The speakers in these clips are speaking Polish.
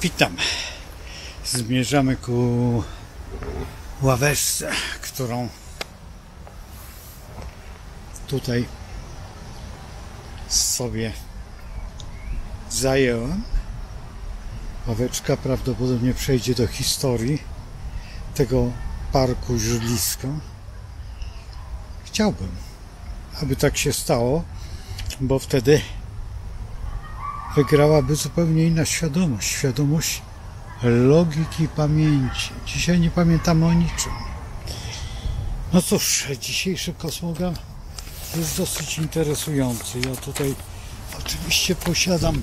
Witam. Zmierzamy ku ławeczce, którą tutaj sobie zajęłem. Ławeczka prawdopodobnie przejdzie do historii tego parku Żulisko. Chciałbym, aby tak się stało, bo wtedy wygrałaby zupełnie inna świadomość logiki pamięci. Dzisiaj nie pamiętamy o niczym. No cóż, dzisiejszy kosmogram jest dosyć interesujący. Ja tutaj oczywiście posiadam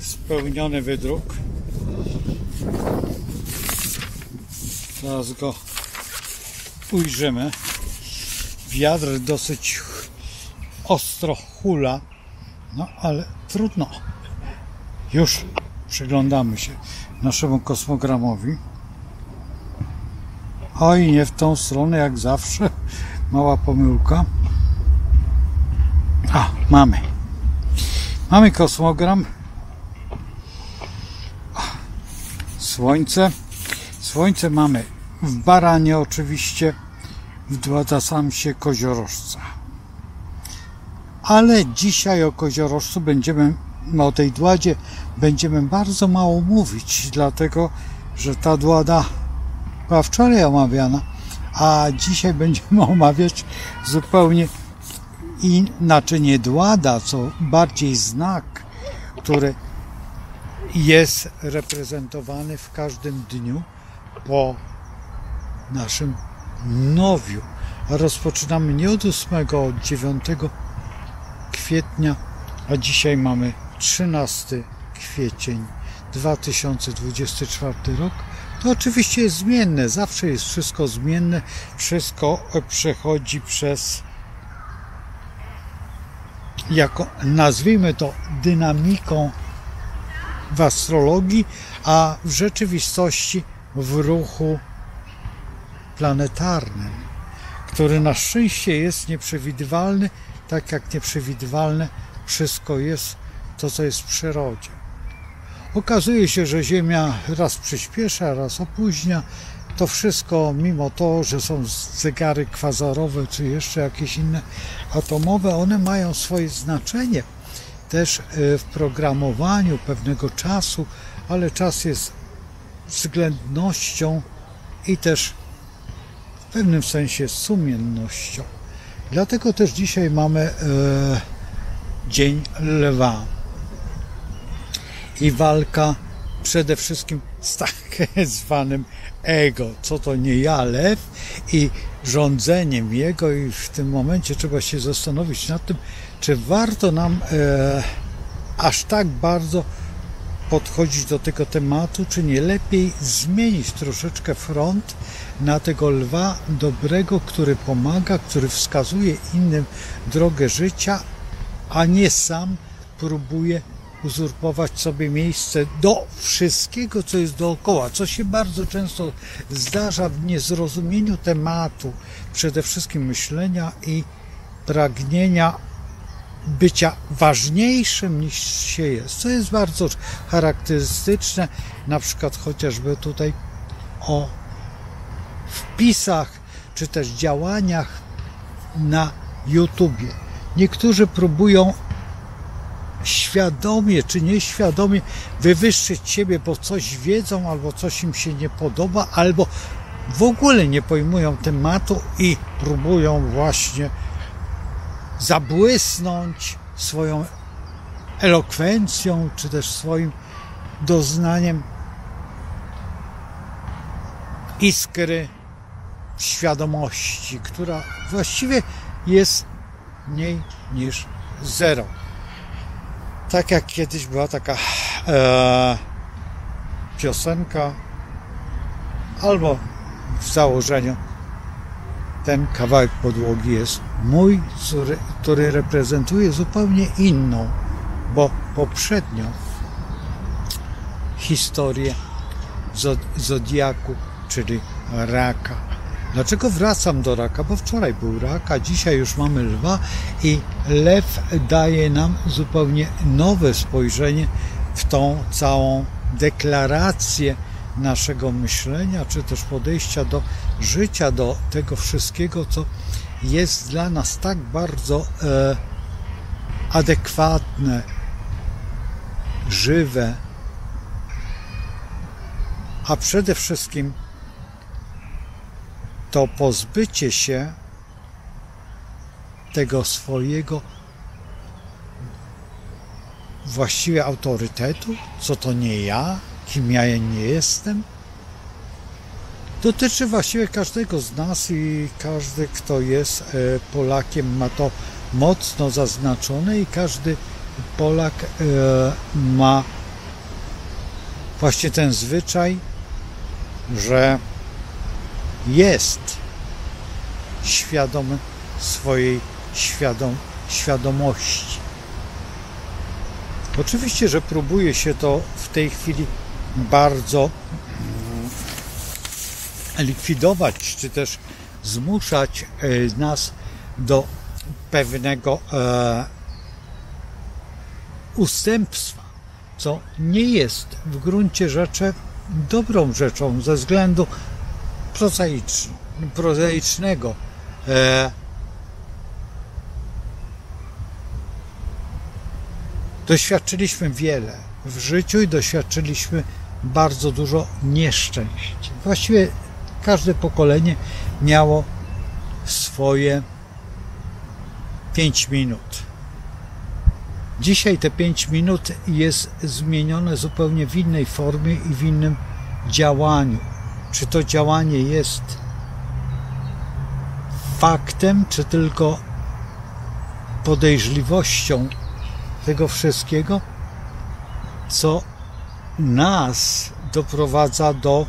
spełniony wydruk. Zaraz go ujrzymy. Wiatr dosyć ostro hula, no ale trudno. Już przyglądamy się naszemu kosmogramowi. Oj, nie w tą stronę jak zawsze. Mała pomyłka. A, mamy kosmogram. Słońce mamy w Baranie oczywiście, w Dłatasamsie koziorożca. Ale dzisiaj o koziorożcu o tej Dładzie będziemy bardzo mało mówić, dlatego że ta Dłada była wczoraj omawiana, a dzisiaj będziemy omawiać zupełnie inaczej, nie Dłada, co bardziej znak, który jest reprezentowany w każdym dniu po naszym nowiu. Rozpoczynamy nie od 8, od 9 kwietnia, a dzisiaj mamy 13 kwiecień 2024 rok. To oczywiście jest zmienne, zawsze jest wszystko zmienne, wszystko przechodzi przez, jako nazwijmy to dynamiką w astrologii, a w rzeczywistości w ruchu planetarnym, który na szczęście jest nieprzewidywalny, tak jak nieprzewidywalne wszystko jest to, co jest w przyrodzie. Okazuje się, że Ziemia raz przyspiesza, raz opóźnia. To wszystko, mimo to, że są zegary kwasarowe, czy jeszcze jakieś inne atomowe, one mają swoje znaczenie też w programowaniu pewnego czasu, ale czas jest względnością i też w pewnym sensie sumiennością. Dlatego też dzisiaj mamy Dzień Lwa i walka przede wszystkim z tak zwanym ego. Co to nie ja, lew, i rządzeniem jego, i w tym momencie trzeba się zastanowić nad tym, czy warto nam aż tak bardzo podchodzić do tego tematu, czy nie lepiej zmienić troszeczkę front na tego lwa dobrego, który pomaga, który wskazuje innym drogę życia, a nie sam próbuje uzurpować sobie miejsce do wszystkiego, co jest dookoła, co się bardzo często zdarza w niezrozumieniu tematu, przede wszystkim myślenia i pragnienia bycia ważniejszym niż się jest, co jest bardzo charakterystyczne, na przykład chociażby tutaj o wpisach, czy też działaniach na YouTubie. Niektórzy próbują świadomie czy nieświadomie wywyższyć siebie, bo coś wiedzą, albo coś im się nie podoba, albo w ogóle nie pojmują tematu i próbują właśnie zabłysnąć swoją elokwencją, czy też swoim doznaniem iskry świadomości, która właściwie jest mniej niż zero. Tak jak kiedyś była taka piosenka, albo w założeniu ten kawałek podłogi jest mój, który reprezentuje zupełnie inną, bo poprzednią historię Zodiaku, czyli Raka. Dlaczego wracam do raka? Bo wczoraj był rak, a dzisiaj już mamy lwa i lew daje nam zupełnie nowe spojrzenie w tą całą deklarację naszego myślenia, czy też podejścia do życia, do tego wszystkiego, co jest dla nas tak bardzo adekwatne, żywe, a przede wszystkim to pozbycie się tego swojego właściwie autorytetu, co to nie ja, kim ja nie jestem, dotyczy właściwie każdego z nas i każdy, kto jest Polakiem, ma to mocno zaznaczone i każdy Polak ma właśnie ten zwyczaj, że jest świadomy swojej świadomości. Oczywiście, że próbuje się to w tej chwili bardzo likwidować, czy też zmuszać nas do pewnego ustępstwa, co nie jest w gruncie rzeczy dobrą rzeczą ze względu prozaicznego. Doświadczyliśmy wiele w życiu i doświadczyliśmy bardzo dużo nieszczęść. Właściwie każde pokolenie miało swoje 5 minut. Dzisiaj te 5 minut jest zmienione zupełnie w innej formie i w innym działaniu. Czy to działanie jest faktem, czy tylko podejrzliwością tego wszystkiego, co nas doprowadza do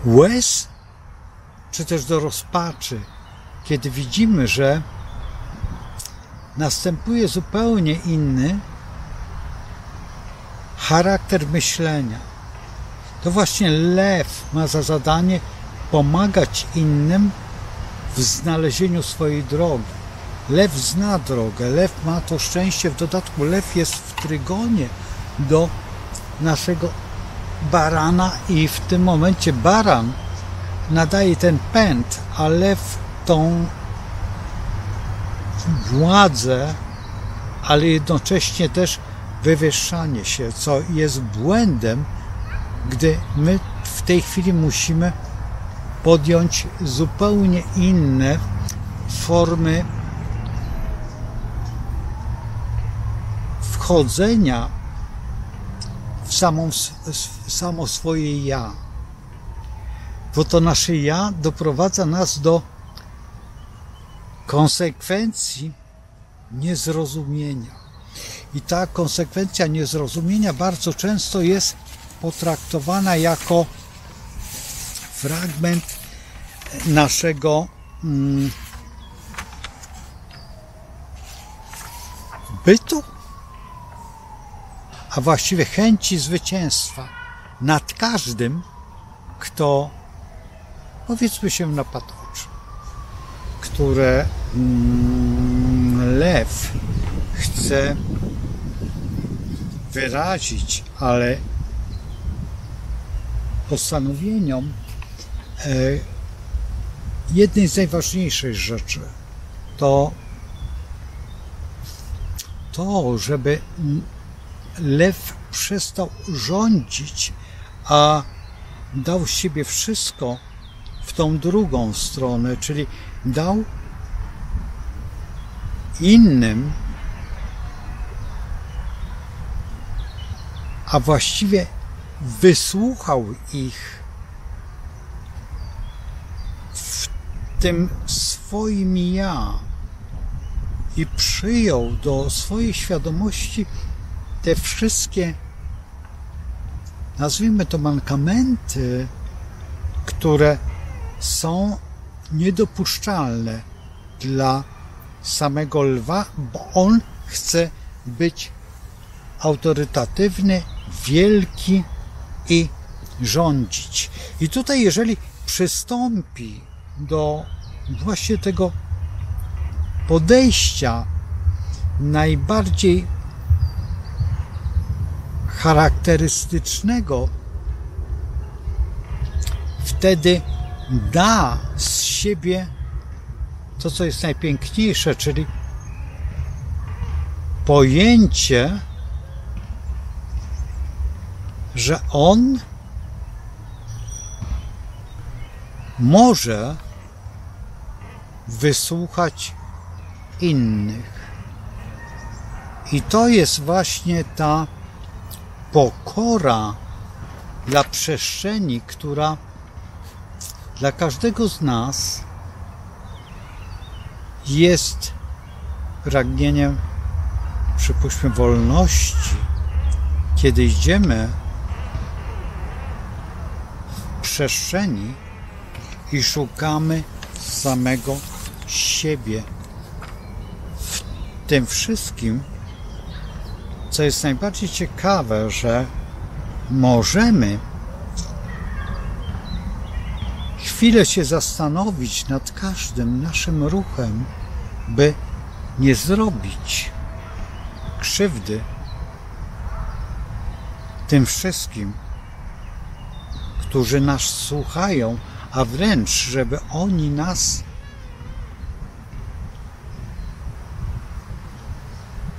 łez, czy też do rozpaczy, kiedy widzimy, że następuje zupełnie inny charakter myślenia. To właśnie lew ma za zadanie pomagać innym w znalezieniu swojej drogi. Lew zna drogę, lew ma to szczęście, w dodatku lew jest w trygonie do naszego barana i w tym momencie baran nadaje ten pęd, a lew tą władzę, ale jednocześnie też wywyższanie się, co jest błędem, gdy my w tej chwili musimy podjąć zupełnie inne formy wchodzenia w samo swoje ja. Bo to nasze ja doprowadza nas do konsekwencji niezrozumienia. I ta konsekwencja niezrozumienia bardzo często jest potraktowana jako fragment naszego bytu, a właściwie chęci zwycięstwa nad każdym, kto, powiedzmy, się napatoczy, które lew chce wyrazić, ale postanowieniom jednej z najważniejszych rzeczy to, żeby lew przestał rządzić, a dał z siebie wszystko w tą drugą stronę, czyli dał innym, a właściwie wysłuchał ich w tym swoim ja i przyjął do swojej świadomości te wszystkie, nazwijmy to, mankamenty, które są niedopuszczalne dla samego lwa, bo on chce być autorytatywny, wielki i rządzić. I tutaj, jeżeli przystąpi do właśnie tego podejścia najbardziej charakterystycznego, wtedy da z siebie to, co jest najpiękniejsze, czyli pojęcie, że on może wysłuchać innych. I to jest właśnie ta pokora dla przestrzeni, która dla każdego z nas jest pragnieniem, przypuśćmy, wolności, kiedy idziemy w przestrzeni i szukamy samego siebie w tym wszystkim, co jest najbardziej ciekawe, że możemy chwilę się zastanowić nad każdym naszym ruchem, by nie zrobić krzywdy tym wszystkim, którzy nas słuchają, a wręcz, żeby oni nas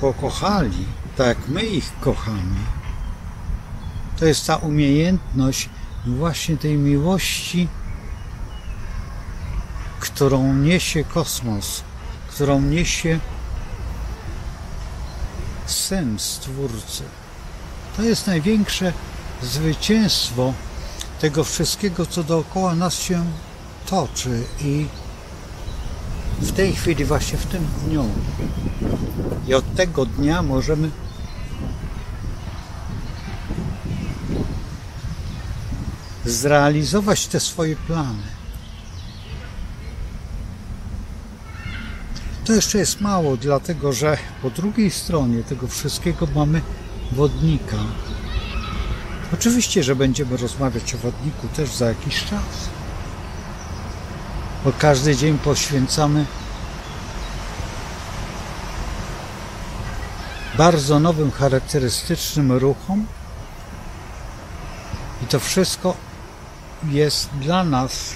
pokochali, tak jak my ich kochamy. To jest ta umiejętność właśnie tej miłości, którą niesie kosmos, którą niesie Syn Stwórcy. To jest największe zwycięstwo tego wszystkiego, co dookoła nas się toczy, i w tej chwili, właśnie w tym dniu i od tego dnia możemy zrealizować te swoje plany. To jeszcze jest mało, dlatego że po drugiej stronie tego wszystkiego mamy wodnika. Oczywiście, że będziemy rozmawiać o wodniku też za jakiś czas, bo każdy dzień poświęcamy bardzo nowym, charakterystycznym ruchom i to wszystko jest dla nas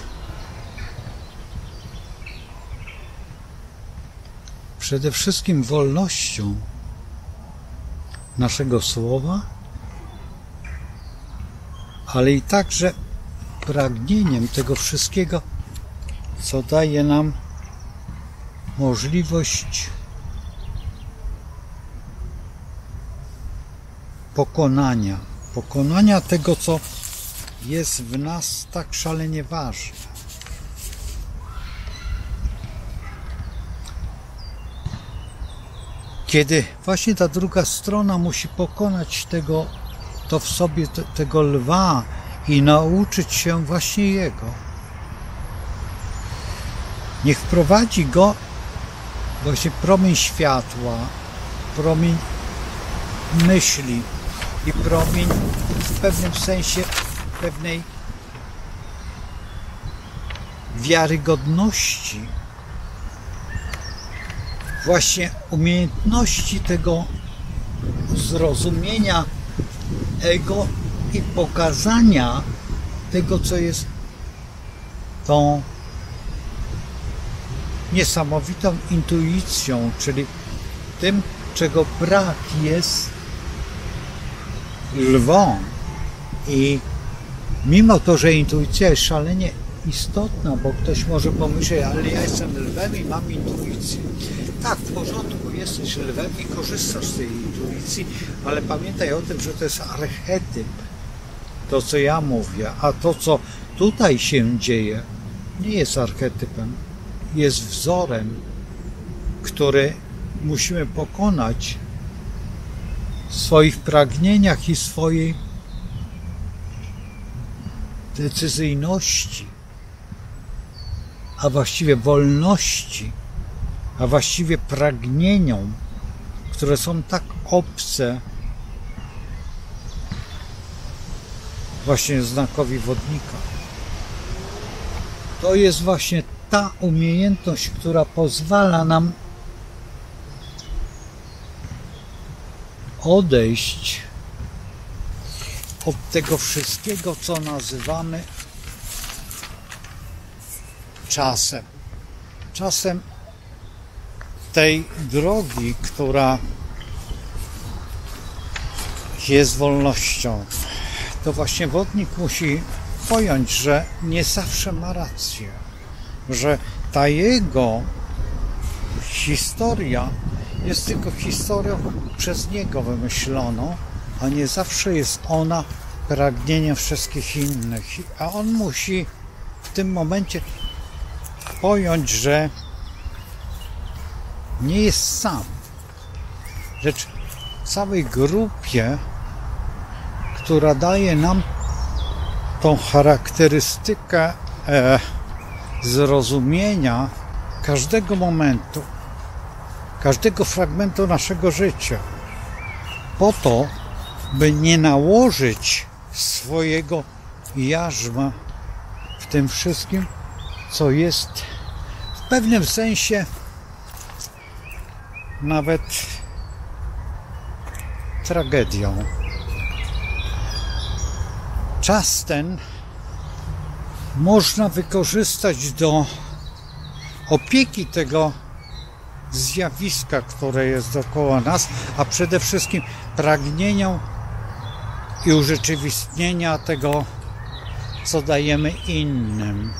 przede wszystkim wolnością naszego słowa, ale i także pragnieniem tego wszystkiego, co daje nam możliwość pokonania tego, co jest w nas tak szalenie ważne. Kiedy właśnie ta druga strona musi pokonać to w sobie, tego lwa i nauczyć się właśnie jego. Niech wprowadzi go właśnie promień światła, promień myśli i promień w pewnym sensie pewnej wiarygodności, właśnie umiejętności tego zrozumienia ego i pokazania tego, co jest tą niesamowitą intuicją, czyli tym, czego brak jest lwom. I mimo to, że intuicja jest szalenie istotna, bo ktoś może pomyśleć, ale ja jestem lwem i mam intuicję. Tak, w porządku, jesteś lwem i korzystasz z tej intuicji, ale pamiętaj o tym, że to jest archetyp, to co ja mówię, a to co tutaj się dzieje, nie jest archetypem, jest wzorem, który musimy pokonać w swoich pragnieniach i swojej decyzyjności, a właściwie wolności, a właściwie pragnieniom, które są tak obce właśnie znakowi wodnika. To jest właśnie ta umiejętność, która pozwala nam odejść od tego wszystkiego, co nazywamy czasem. Czasem tej drogi, która jest wolnością. To właśnie wodnik musi pojąć, że nie zawsze ma rację, że ta jego historia jest tylko historią przez niego wymyśloną, a nie zawsze jest ona pragnieniem wszystkich innych. A on musi w tym momencie pojąć, że nie jest sam, lecz w całej grupie, która daje nam tą charakterystykę zrozumienia każdego momentu, każdego fragmentu naszego życia, po to, by nie nałożyć swojego jarzma w tym wszystkim, co jest w pewnym sensie nawet tragedią. Czas ten można wykorzystać do opieki tego zjawiska, które jest dookoła nas, a przede wszystkim pragnienia i urzeczywistnienia tego, co dajemy innym.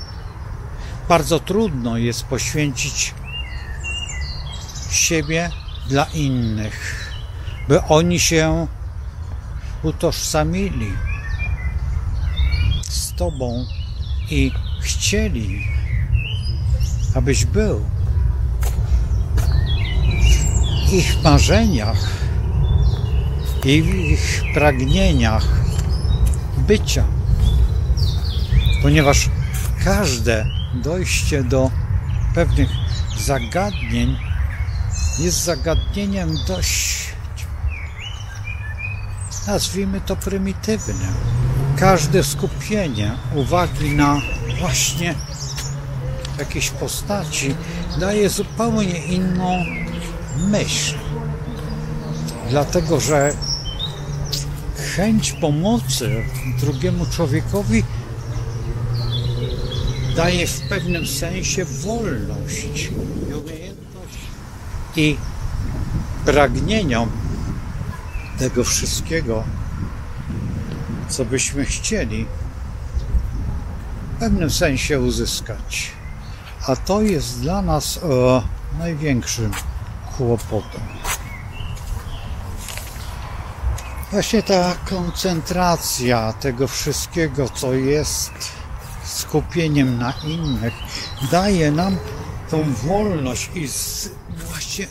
Bardzo trudno jest poświęcić siebie dla innych, by oni się utożsamili z Tobą i chcieli, abyś był w ich marzeniach i w ich pragnieniach bycia. Ponieważ każde dojście do pewnych zagadnień jest zagadnieniem dość, nazwijmy to, prymitywnym. Każde skupienie uwagi na właśnie jakiejś postaci daje zupełnie inną myśl. Dlatego, że chęć pomocy drugiemu człowiekowi daje w pewnym sensie wolność i umiejętność i pragnieniom tego wszystkiego, co byśmy chcieli w pewnym sensie uzyskać. A to jest dla nas największym kłopotem. Właśnie ta koncentracja tego wszystkiego, co jest skupieniem na innych, daje nam tą wolność i właśnie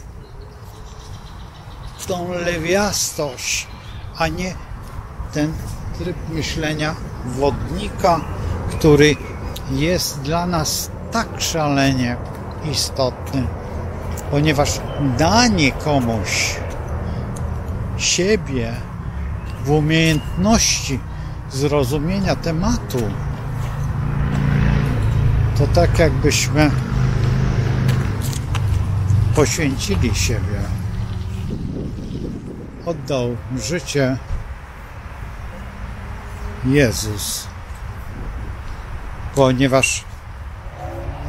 tą lewiastość, a nie ten tryb myślenia wodnika, który jest dla nas tak szalenie istotny, ponieważ danie komuś siebie w umiejętności zrozumienia tematu, to tak jakbyśmy poświęcili siebie. Oddał życie Jezus, ponieważ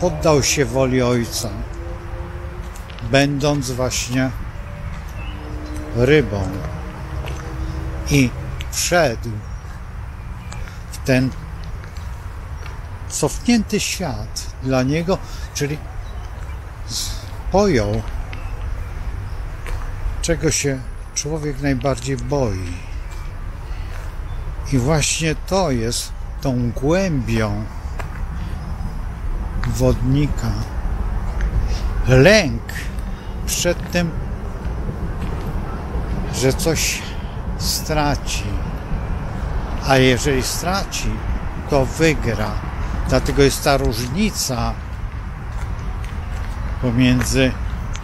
poddał się woli Ojca, będąc właśnie rybą i wszedł w ten cofnięty świat dla Niego, czyli pojął, czego się człowiek najbardziej boi. I właśnie to jest tą głębią wodnika. Lęk przed tym, że coś straci. A jeżeli straci, to wygra. Dlatego jest ta różnica pomiędzy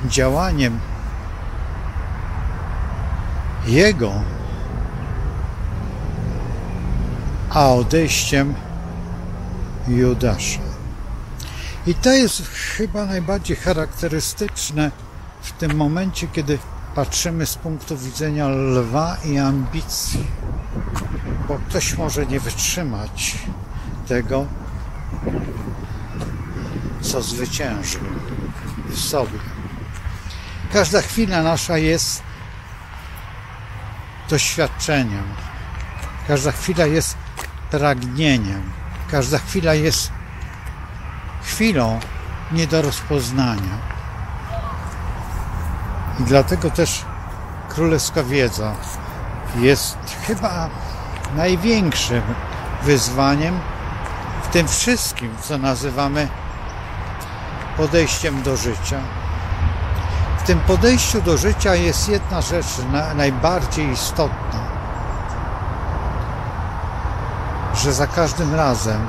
działaniem Jego a odejściem Judasza. I to jest chyba najbardziej charakterystyczne w tym momencie, kiedy patrzymy z punktu widzenia lwa i ambicji. Bo ktoś może nie wytrzymać tego, co zwyciężył w sobie. Każda chwila nasza jest doświadczeniem. Każda chwila jest pragnieniem. Każda chwila jest chwilą nie do rozpoznania. I dlatego też królewska wiedza jest chyba największym wyzwaniem w tym wszystkim, co nazywamy podejściem do życia. W tym podejściu do życia jest jedna rzecz najbardziej istotna, że za każdym razem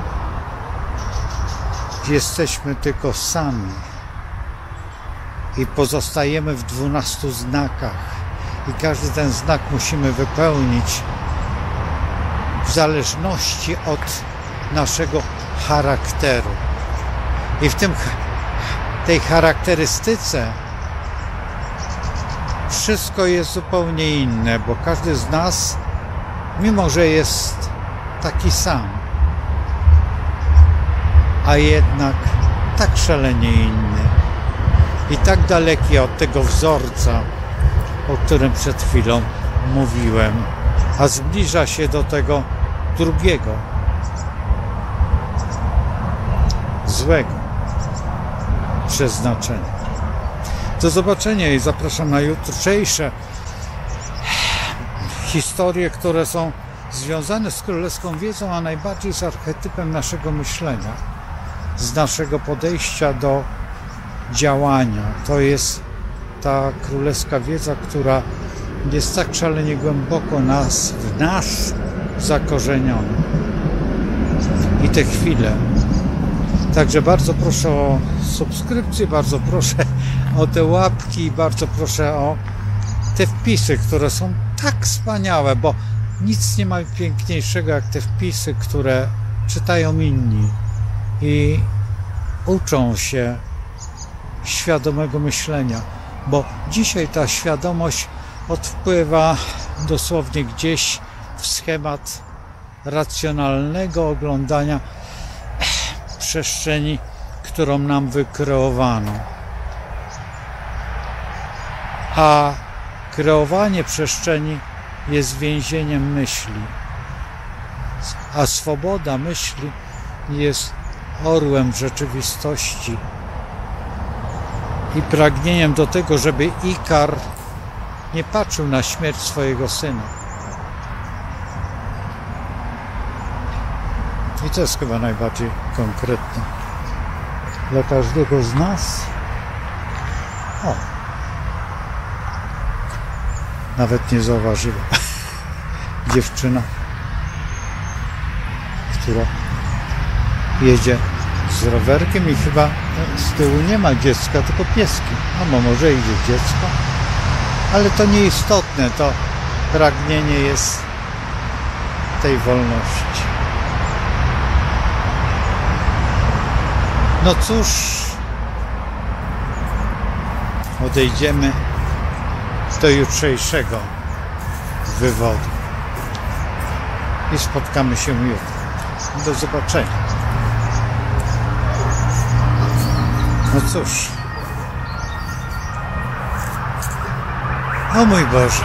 jesteśmy tylko sami i pozostajemy w 12 znakach i każdy ten znak musimy wypełnić w zależności od naszego charakteru. I w tej charakterystyce wszystko jest zupełnie inne, bo każdy z nas, mimo że jest taki sam, a jednak tak szalenie inny i tak daleki od tego wzorca, o którym przed chwilą mówiłem, a zbliża się do tego drugiego, złego przeznaczenia. Do zobaczenia i zapraszam na jutrzejsze historie, które są związane z królewską wiedzą, a najbardziej z archetypem naszego myślenia, z naszego podejścia do działania. To jest ta królewska wiedza, która jest tak szalenie głęboko w nas zakorzeniona. I te chwile. Także bardzo proszę o subskrypcję, bardzo proszę o te łapki i bardzo proszę o te wpisy, które są tak wspaniałe, bo nic nie ma piękniejszego jak te wpisy, które czytają inni i uczą się świadomego myślenia, bo dzisiaj ta świadomość odpływa dosłownie gdzieś w schemat racjonalnego oglądania przestrzeni, którą nam wykreowano. A kreowanie przestrzeni jest więzieniem myśli, a swoboda myśli jest orłem rzeczywistości i pragnieniem do tego, żeby Ikar nie patrzył na śmierć swojego syna. I to jest chyba najbardziej konkretne dla każdego z nas. O, nawet nie zauważyła dziewczyna, która jedzie z rowerkiem i chyba z tyłu nie ma dziecka, tylko pieski. A może idzie dziecko, ale to nieistotne, to pragnienie jest tej wolności. No cóż, odejdziemy do jutrzejszego wywodu i spotkamy się jutro. Do zobaczenia. No cóż, o mój Boże.